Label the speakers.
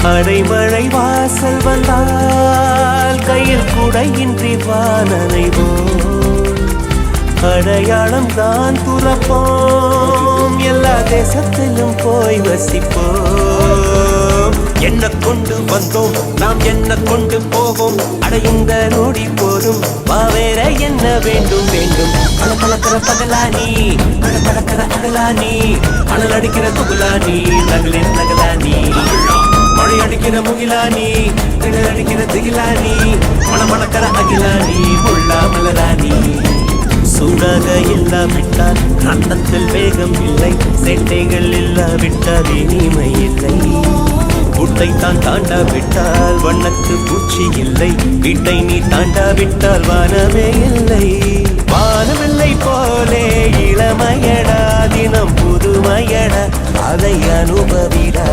Speaker 1: அடைமழை வாசல் வந்தால் கையில் குடையின்றி வானனைவோம். அடையாளம் தான் துறப்போம், எல்லா தேசத்திலும் போய் வசிப்போம். என்ன கொண்டு வந்தோம் நாம் என்ன கொண்டு போவோம், அடையுங்க நோடி போதும் வா வேற என்ன வேண்டும் வேண்டும். பழக்கிற பகலானி பழக்கிற அகலானி, அனல் அடிக்கிற துகுலானி நகலின் நகலானி, மழை அடிக்கிற முகிலானி திணல் அடிக்கிற திகிலானி, மணமணக்கிற அகிலானி முள்ளா மலராணி. சூடாக இல்லாவிட்டால் ரத்தத்தில் வேகம் இல்லை, சேட்டைகள் இல்லாவிட்டால் இனிமை இல்லை. கூட்டை தான் தாண்டாவிட்டால் வண்ணத்து பூச்சி இல்லை, வீட்டை நீ தாண்டாவிட்டால் வானமே இல்லை. வானமில்லை போலே இளமையடா, தினம் புதுமையடா, அதை அனுபவிடா.